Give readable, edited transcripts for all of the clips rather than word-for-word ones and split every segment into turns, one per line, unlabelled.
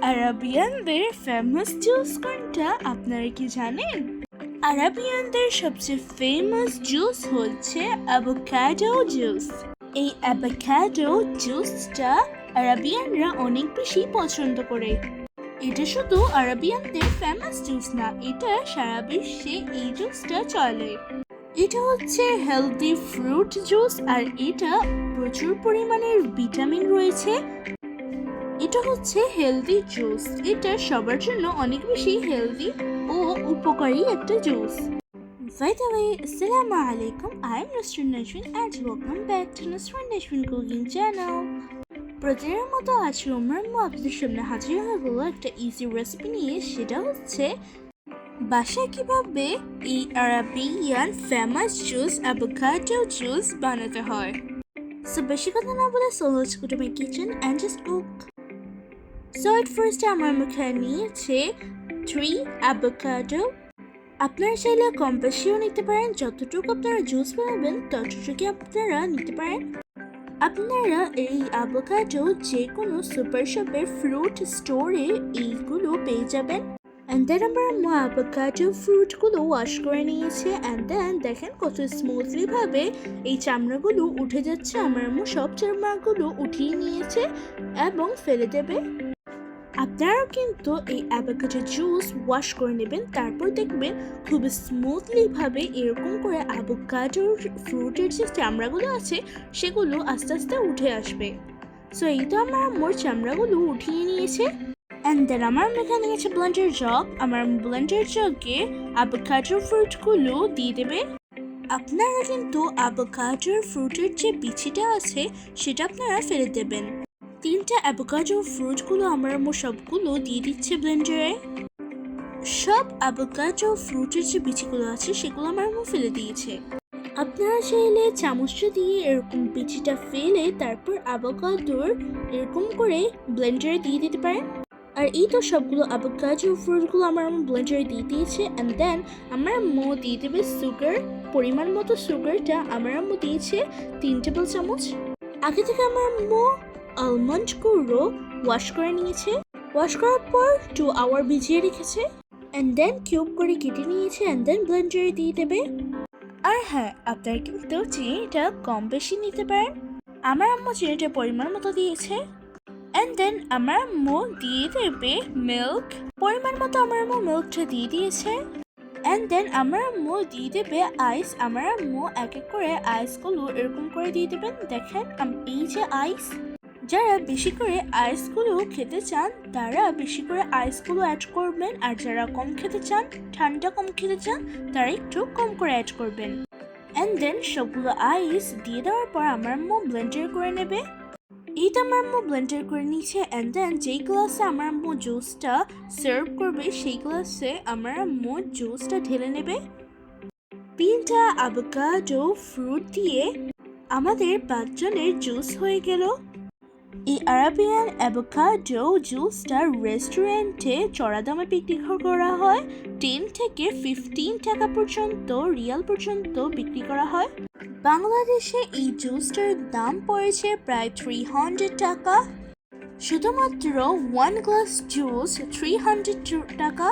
আরাবিয়ানদের famous juice কোনটা আপনারা কি জানেন? আরাবিয়ানদের সবচেয়ে ফেমাস জুস হচ্ছে অ্যাভোকাডো জুস। এই অ্যাভোকাডো জুসটা আরাবিয়ানরা অনেক বেশি পছন্দ করে। এটা শুধু আরাবিয়ানদের ফেমাস জুস না, এটা সারা বিশ্বে এই জুসটা চলে। এটা হচ্ছে হেলদি ফ্রুট জুস আর এটা প্রচুর পরিমাণের ভিটামিন রয়েছে। এটা হচ্ছে হেলদি জুস, এটা সবার জন্য অনেক বেশি হেলদি ও উপকারী একটা juice. By the way, Assalamu alaikum. I'm Nusrin Najmin and welcome back to Nusrin Najmin Cooking Channel. প্রতিদিনের মতো আজকে আমার আপনাদের সামনে হাজির হয়ে গেল একটা ইজি রেসিপি নিয়ে, সেটা হচ্ছে বাসায় কিভাবে এই Arabian famous juice avocado juice বানাতে হয়। সো বেশি কথা না বলে so let's go to my kitchen and just cook. So at first আমার মুখে নিয়েছে 3 অ্যাভোকাডো। আপনারা চাইলে কম বেশিও নিতে পারেন, যতটুকু আপনারা জুস বানাবেন ততটুকু আপনারা নিতে পারেন। আপনারা এই অ্যাভোকাডো যে কোনো সুপার শপের ফ্রুট স্টোরে এইগুলো পেয়ে যাবেন। অ্যান্ড দেন আমার অ্যাভোকাডো ফ্রুটগুলো ওয়াশ করে নিয়েছে। অ্যান্ড দেন দেখেন কত স্মুথলি ভাবে এই চামড়াগুলো উঠে যাচ্ছে। আমার সব চামড়াগুলো উঠিয়ে নিয়েছে এবং ফেলে দেবে। আপনারাও কিন্তু এই অ্যাভোকাডো জুস ওয়াশ করে নেবেন, তারপর দেখবেন খুব স্মুথলি ভাবে এরকম করে অ্যাভোকাডোর ফ্রুটের যে চামড়াগুলো আছে সেগুলো আস্তে আস্তে উঠে আসবে। সো এই তো আমার চামড়াগুলো উঠিয়ে নিয়েছে। অ্যান্ড দেন আমার এখানে নিয়েছে ব্লেন্ডার জগ। আমার ব্লেন্ডার জগে অ্যাভোকাডোর ফ্রুটগুলো দিয়ে দেবে। আপনারা কিন্তু অ্যাভোকাডোর ফ্রুটের যে বিচিটা আছে সেটা আপনারা ফেলে দেবেন। 3টা অ্যাভোকাডো ফ্রুটগুলো আমার সবগুলো দিয়ে দিচ্ছে ব্লেন্ডারে। সব অ্যাভোকাডো ফ্রুটের যে বিচিগুলো আছে সেগুলো আমার ফেলে দিয়েছে। আপনারা চাইলে চামচটা দিয়ে এরকম বিচিটা ফেলে তারপর অ্যাভোকাডোর এরকম করে ব্লেন্ডারে দিয়ে দিতে পারেন। আর এই তো সবগুলো অ্যাভোকাডো ফ্রুটগুলো আমার ব্লেন্ডারে দিয়ে দিয়েছে। অ্যান্ড দেন আমার দিয়ে দেবে সুগার। পরিমাণ মতো সুগারটা আমার দিয়েছে 3 টেবিল চামচ। আগে থেকে আমার আলমন্ড গুঁড়ো ওয়াশ করে নিয়েছে। ওয়াশ করার পর 2 আওয়ার ভিজিয়ে রেখেছে। অ্যান্ড দেন কিউব করে কেটে নিয়েছে। অ্যান্ড দেন ব্লেন্ডারে দিয়ে দেবে। আর হ্যাঁ, আপনারা কিন্তু চিনিটা কম বেশি নিতে পারেন। আমার আম্মু চিনিটা পরিমাণ মতো দিয়েছে। অ্যান্ড দেন আমার আম্মু দিয়ে দেবে মিল্ক। পরিমাণ মতো আমার আম্মু মিল্কটা দিয়ে দিয়েছে। অ্যান্ড দেন আমার আম্মু দিয়ে দেবে আইস। আমার আম্মু এক এক করে আইসগুলো এরকম করে দিয়ে দেবেন। দেখেন এই যে আইস, যারা বেশি করে আইসগুলো খেতে চান তারা বেশি করে আইসগুলো অ্যাড করবেন, আর যারা কম খেতে চান, ঠান্ডা কম খেতে চান, তারা একটু কম করে অ্যাড করবেন। অ্যান্ড দেন সবগুলো আইস দিয়ে দেওয়ার পর আমার আম্মু ব্লেন্ডার করে নেবে। এই তো আমার আম্মু ব্লেন্ডার করে নিচ্ছে। অ্যান্ড দেন যেই গ্লাসে আমার আম্মু জুসটা সার্ভ করবে সেই গ্লাসে আমার আম্মু জুসটা ঢেলে নেবে। 3টা অ্যাভোকাডো ফ্রুট দিয়ে আমাদের 5 জনের জুস হয়ে গেল। এই আরাবিয়ান অ্যাভোকাডো জুসটা রেস্টুরেন্টে চড়া দামে বিক্রি করা হয়। 10 থেকে 15 টাকা পর্যন্ত, রিয়াল পর্যন্ত বিক্রি করা হয়। বাংলাদেশে এই জুসটার দাম পড়েছে প্রায় 300 টাকা। শুধুমাত্র 1 গ্লাস জুস 300 টাকা।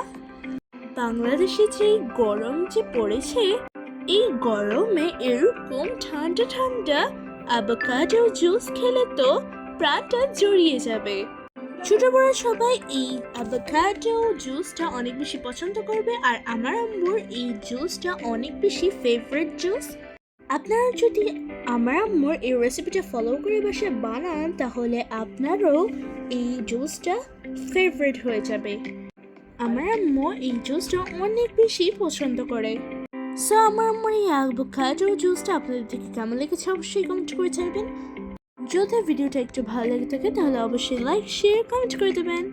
বাংলাদেশে যে গরম যে পড়েছে, এই গরমে এরকম ঠান্ডা ঠান্ডা অ্যাভোকাডো জুস খেলে তো প্রাণটা জড়িয়ে যাবে। ছোট বড় সবাই এই অ্যাভোকাডো জুসটা অনেক বেশি পছন্দ করবে। আর আমার আম্মুর এই জুসটা অনেক বেশি ফেভারিট জুস। আপনারা যদি আমার আম্মুর এই রেসিপিটা ফলো করে বাসায় বানান তাহলে আপনারও এই জুসটা ফেভারিট হয়ে যাবে। আমার আম্মু এই জুসটা অনেক বেশি পছন্দ করে। সো আমার আম্মুর এই অ্যাভোকাডো জুসটা আপনাদের দেখে কেমন লেগেছে অবশ্যই কমেন্ট করে জানাবেন। যদি ভিডিওটা একটু ভালো লেগে থাকে তাহলে অবশ্যই লাইক, শেয়ার, কমেন্ট করে দেবেন।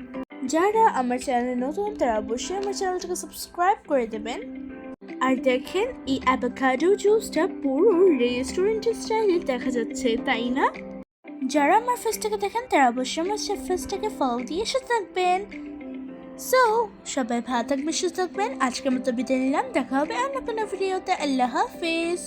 যারা আমার চ্যানেলে নতুন তারা অবশ্যই আমার চ্যানেলটাকে সাবস্ক্রাইব করে দেবেন। আর দেখেন এই অ্যাভোকাডো জুসটা পুরো রেস্টুরেন্টের স্টাইলে দেখা যাচ্ছে, তাই না? যারা আমার ফেসটাকে দেখেন তারা অবশ্যই আমার ফেসটাকে ফলো দিয়ে এসে থাকবেন। সো সবাই ভালো থাকবেন, সুস্থ থাকবেন। আজকের মতো বিদায় নিলাম। দেখা হবে অন্য কোনো ভিডিওতে। আল্লাহ হাফেজ।